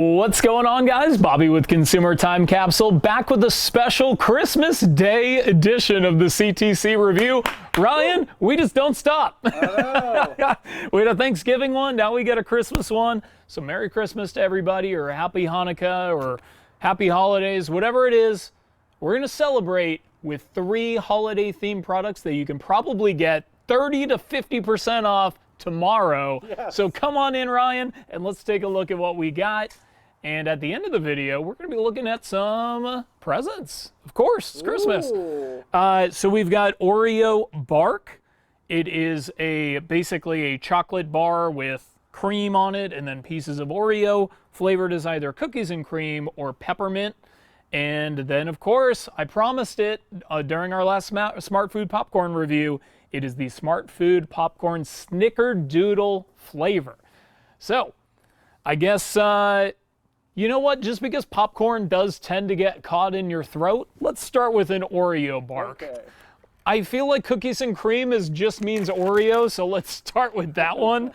What's going on, guys? Bobby with Consumer Time Capsule, back with a special Christmas Day edition of the CTC review. Ryan, we just don't stop. We had a Thanksgiving one, now we get a Christmas one. So Merry Christmas to everybody, or Happy Hanukkah, or Happy Holidays, whatever it is. We're going to celebrate with 3 holiday-themed products that you can probably get 30 to 50% off tomorrow. Yes. So come on in, Ryan, and let's take a look at what we got. And at the end of the video, we're going to be looking at some presents. Of course, it's Christmas. So we've got Oreo Bark. It is basically a chocolate bar with cream on it and then pieces of Oreo, flavored as either cookies and cream or peppermint. And then, of course, I promised it during our last Smartfood popcorn review. It is the Smartfood popcorn Snickerdoodle flavor. So, I guess, you know what? Just because popcorn does tend to get caught in your throat, let's start with an Oreo Bark. Okay. I feel like cookies and cream just means Oreo, so let's start with that one.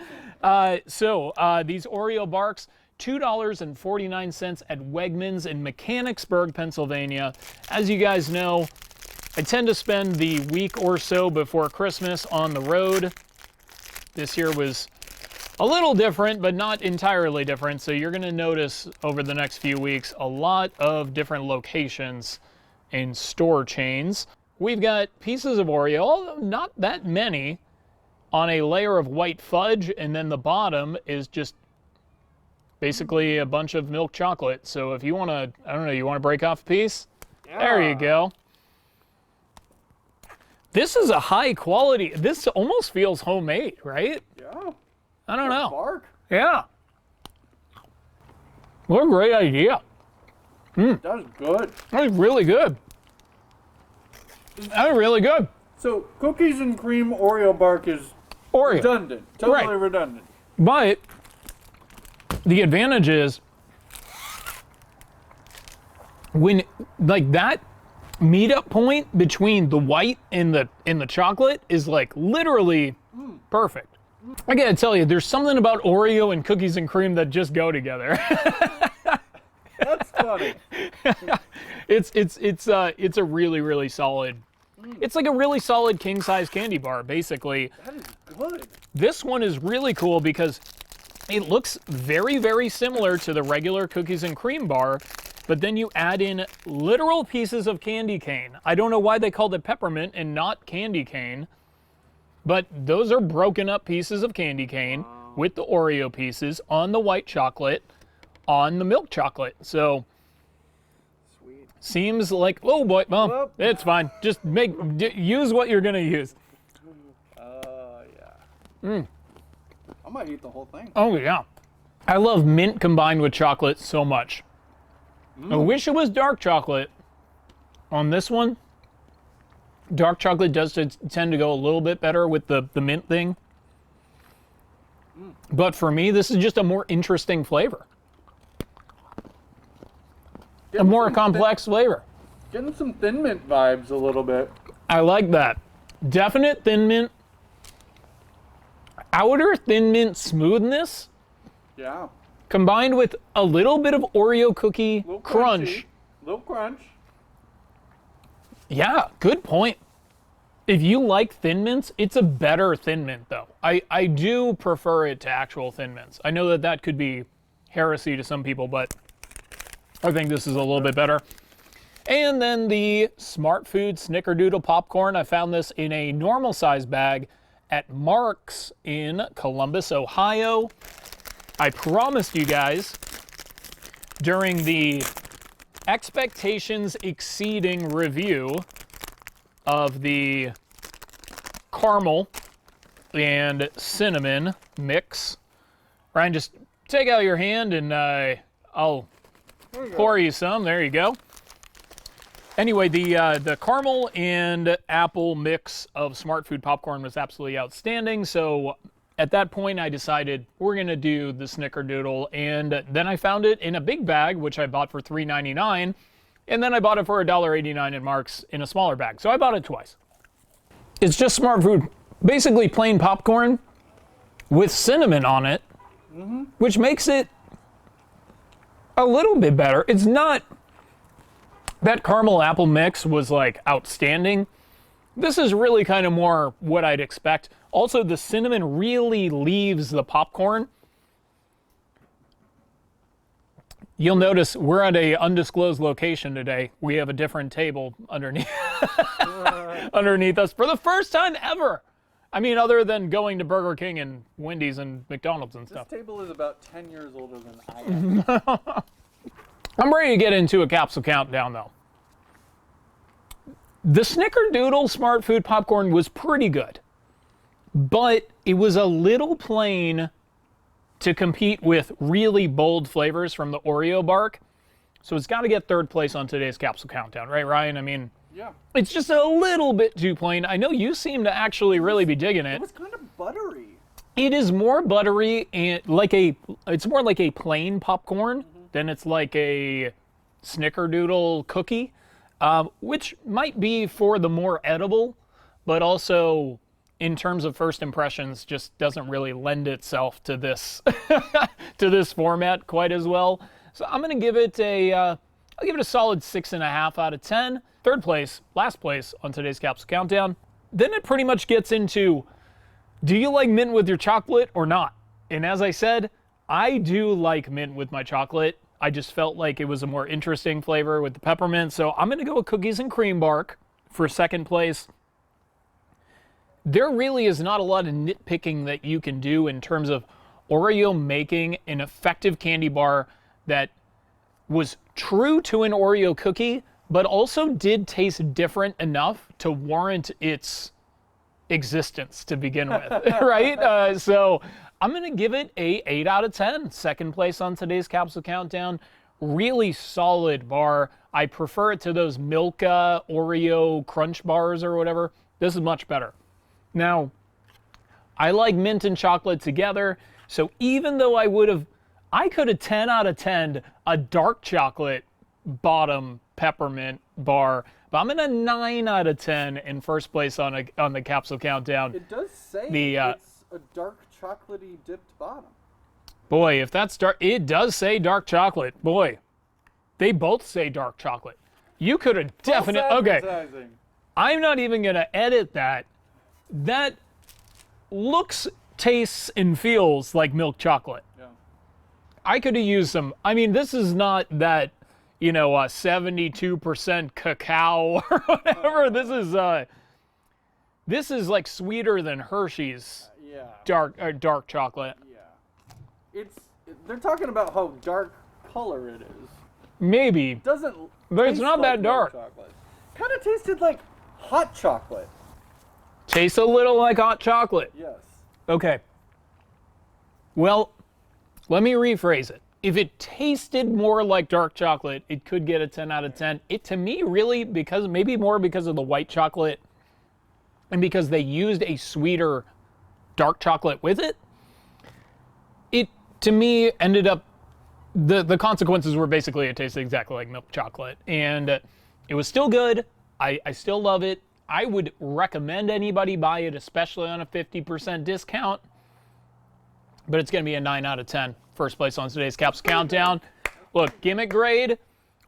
These Oreo Barks, $2.49 at Wegmans in Mechanicsburg, Pennsylvania. As you guys know, I tend to spend the week or so before Christmas on the road. This year was a little different, but not entirely different. So you're going to notice over the next few weeks a lot of different locations and store chains. We've got pieces of Oreo, although not that many, on a layer of white fudge, and then the bottom is just basically a bunch of milk chocolate. So if you want to, I don't know, you want to break off a piece? Yeah. There you go. This is a high quality, this almost feels homemade, right? Yeah. I don't know. Bark? Yeah. What a great idea. That is good. That is really good. That is really good. So, cookies and cream Oreo Bark is Oreo. Redundant. Totally redundant. But the advantage is when, like, that meet-up point between the white and the chocolate is like literally perfect. I gotta tell you, there's something about Oreo and cookies and cream that just go together. That's funny. It's a really, really solid. It's like a really solid king-size candy bar, basically. That is good. This one is really cool because it looks very, very similar to the regular cookies and cream bar, but then you add in literal pieces of candy cane. I don't know why they called it peppermint and not candy cane, but those are broken up pieces of candy cane with the Oreo pieces on the white chocolate, on the milk chocolate. So, sweet. Seems like, oh boy, well, it's fine. Just use what you're gonna use. Yeah. I might eat the whole thing. Oh yeah. I love mint combined with chocolate so much. I wish it was dark chocolate on this one. Dark chocolate does tend to go a little bit better with the mint thing. But for me, this is just a more interesting flavor. A more complex flavor. Getting some Thin Mint vibes a little bit. I like that. Definite Thin Mint. Outer Thin Mint smoothness. Yeah. Combined with a little bit of Oreo cookie crunch. Little crunch. Yeah, good point. If you like Thin Mints, it's a better Thin Mint, though. I do prefer it to actual Thin Mints. I know that could be heresy to some people, but I think this is a little bit better. And then the Smartfood Snickerdoodle popcorn. I found this in a normal size bag at Mark's in Columbus, Ohio. I promised you guys during the expectations exceeding review of the caramel and cinnamon mix. Ryan, just take out your hand and I'll pour you some. There you go. Anyway, the caramel and apple mix of Smartfood popcorn was absolutely outstanding. So at that point, I decided we're going to do the Snickerdoodle, and then I found it in a big bag, which I bought for $3.99, and then I bought it for $1.89 at Mark's in a smaller bag. So I bought it twice. It's just Smartfood, basically plain popcorn with cinnamon on it, which makes it a little bit better. It's not, that caramel apple mix was like outstanding. This is really kind of more what I'd expect. Also, the cinnamon really leaves the popcorn. You'll notice we're at a undisclosed location today. We have a different table underneath underneath us for the first time ever. I mean, other than going to Burger King and Wendy's and McDonald's and stuff. This table is about 10 years older than I am. I'm ready to get into a capsule countdown, though. The Snickerdoodle Smartfood popcorn was pretty good, but it was a little plain to compete with really bold flavors from the Oreo Bark. So it's got to get third place on today's capsule countdown, right, Ryan? I mean, Yeah. it's just a little bit too plain. I know you seem to actually really be digging it. It was kind of buttery. It is more buttery and it's more like a plain popcorn than it's like a Snickerdoodle cookie, which might be for the more edible, but also in terms of first impressions just doesn't really lend itself to this to this format quite as well. So I'm gonna give it I'll give it a solid 6.5 out of 10. Third place, last place on today's capsule countdown. Then it pretty much gets into, do you like mint with your chocolate or not? And as I said, I do like mint with my chocolate. I just felt like it was a more interesting flavor with the peppermint. So I'm gonna go with cookies and cream bark for second place. There really is not a lot of nitpicking that you can do in terms of Oreo making an effective candy bar that was true to an Oreo cookie, but also did taste different enough to warrant its existence to begin with, right? So I'm gonna give it a 8 out of 10. Second place on today's capsule countdown. Really solid bar. I prefer it to those Milka Oreo crunch bars or whatever. This is much better. Now, I like mint and chocolate together, so even though I could have 10 out of 10 a dark chocolate bottom peppermint bar, but I'm in a 9 out of 10 in first place on the capsule countdown. It does say it's a dark chocolatey dipped bottom. Boy, if that's dark, it does say dark chocolate. Boy, they both say dark chocolate. You could have definitely, okay, I'm not even gonna edit that. That looks, tastes, and feels like milk chocolate. Yeah. I could have used some, I mean, this is not that, 72% cacao or whatever. This is like sweeter than Hershey's dark chocolate. Yeah. They're talking about how dark color it is. Maybe. It doesn't But it's taste not like that dark. Kind of tasted like hot chocolate. Tastes a little like hot chocolate. Yes. Okay. Well, let me rephrase it. If it tasted more like dark chocolate, it could get a 10 out of 10. It, to me, really, maybe more because of the white chocolate and because they used a sweeter dark chocolate with it, it, to me, ended up, the consequences were basically it tasted exactly like milk chocolate. And it was still good. I still love it. I would recommend anybody buy it, especially on a 50% discount. But it's going to be a 9 out of 10. First place on today's capsule countdown. Look, gimmick grade,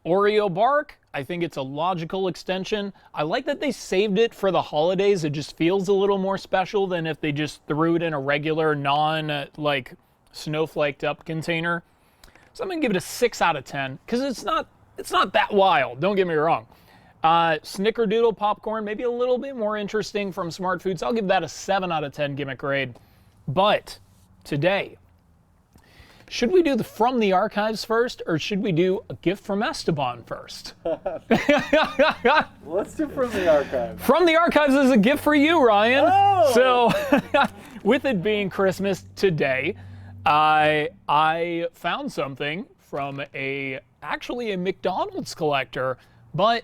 Oreo Bark. I think it's a logical extension. I like that they saved it for the holidays. It just feels a little more special than if they just threw it in a regular like snowflaked up container. So I'm going to give it a 6 out of 10 because it's not that wild. Don't get me wrong. Snickerdoodle popcorn, maybe a little bit more interesting from Smartfood. So I'll give that a 7 out of 10 gimmick grade. But today, should we do the From the Archives first, or should we do a gift from Esteban first? Let's do From the Archives. From the Archives is a gift for you, Ryan. Oh! So, with it being Christmas today, I found something from actually a McDonald's collector, but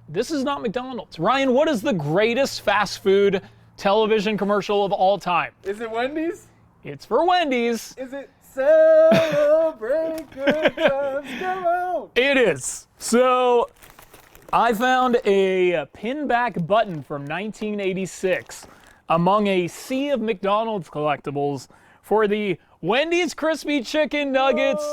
this is not McDonald's. Ryan, what is the greatest fast food television commercial of all time? Is it Wendy's? It's for Wendy's. Is it Celebrate Good Times? Come on! It is. So, I found a pinback button from 1986 among a sea of McDonald's collectibles for the Wendy's Crispy Chicken Nuggets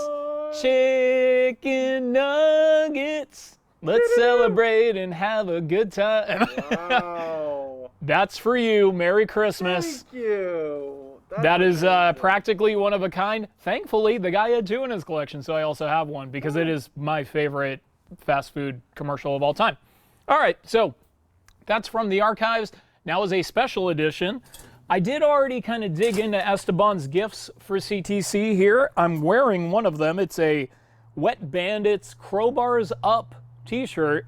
Chicken nuggets. Let's celebrate and have a good time. Wow. That's for you. Merry Christmas. Thank you. That is practically one of a kind. Thankfully, the guy had two in his collection, so I also have one because it is my favorite fast food commercial of all time. All right, so that's from the archives. Now is a special edition. I did already kind of dig into Esteban's gifts for CTC here. I'm wearing one of them. It's a Wet Bandits Crowbars Up t-shirt,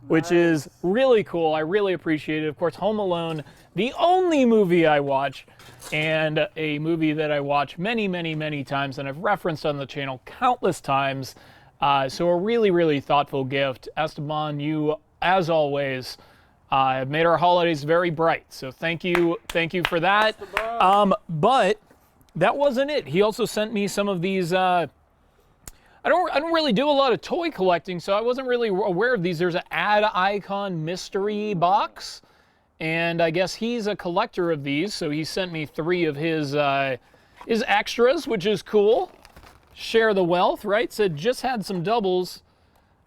which is really cool. I really appreciate it. Of course, Home Alone, the only movie I watch, and a movie that I watch many, many, many times, and I've referenced on the channel countless times. So a really, really thoughtful gift. Esteban, you, as always, have made our holidays very bright. So thank you for that. But that wasn't it. He also sent me some of these. I don't really do a lot of toy collecting, so I wasn't really aware of these. There's an ad icon mystery box, and I guess he's a collector of these, so he sent me 3 of his extras, which is cool. Share the wealth, right? So just had some doubles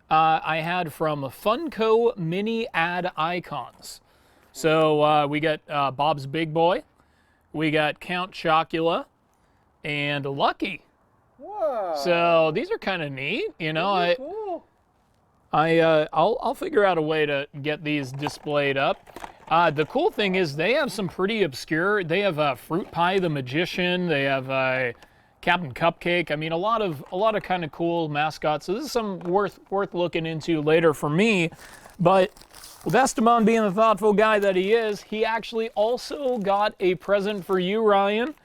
I had from Funko Mini Ad Icons. So we got Bob's Big Boy, we got Count Chocula, and Lucky. Wow. So these are kind of neat, you know. Cool. I'll figure out a way to get these displayed up. The cool thing is they have some pretty obscure. They have Fruit Pie the Magician. They have Captain Cupcake. I mean, a lot of kind of cool mascots. So this is some worth looking into later for me. But with Esteban being the thoughtful guy that he is, he actually also got a present for you, Ryan.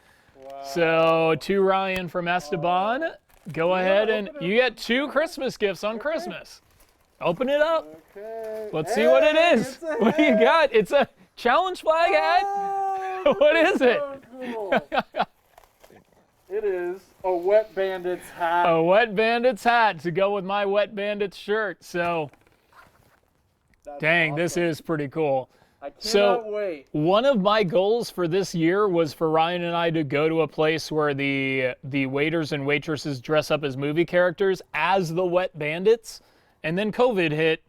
So to Ryan from Esteban, go ahead and you get 2 Christmas gifts on Christmas. Open it up. Okay. Let's see what it is. What do you got? It's a challenge flag hat. What is it? So cool. It is a Wet Bandits hat. A Wet Bandits hat to go with my Wet Bandits shirt. So, That's dang, awesome. this is pretty cool. I cannot wait. One of my goals for this year was for Ryan and I to go to a place where the waiters and waitresses dress up as movie characters as the Wet Bandits, and then COVID hit,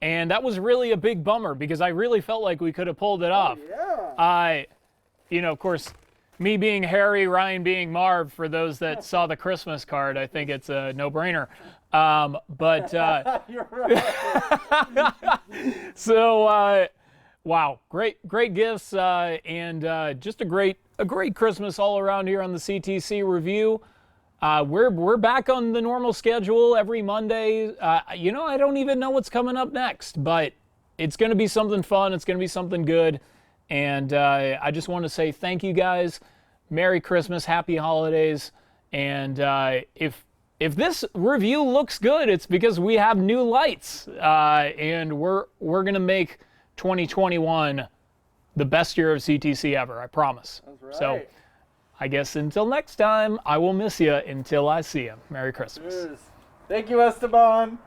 and that was really a big bummer because I really felt like we could have pulled it off. Yeah. You know, of course, me being Harry, Ryan being Marv, for those that saw the Christmas card, I think it's a no-brainer. You're right. So, wow, great gifts, and just a great Christmas all around here on the CTC review. We're back on the normal schedule every Monday. You know, I don't even know what's coming up next, but it's going to be something fun. It's going to be something good, and I just want to say thank you guys. Merry Christmas, Happy Holidays, and if this review looks good, it's because we have new lights, and we're going to make 2021 the best year of CTC ever, I promise. That's right. So I guess until next time, I will miss you until I see you. Merry Christmas. Thank you, Esteban.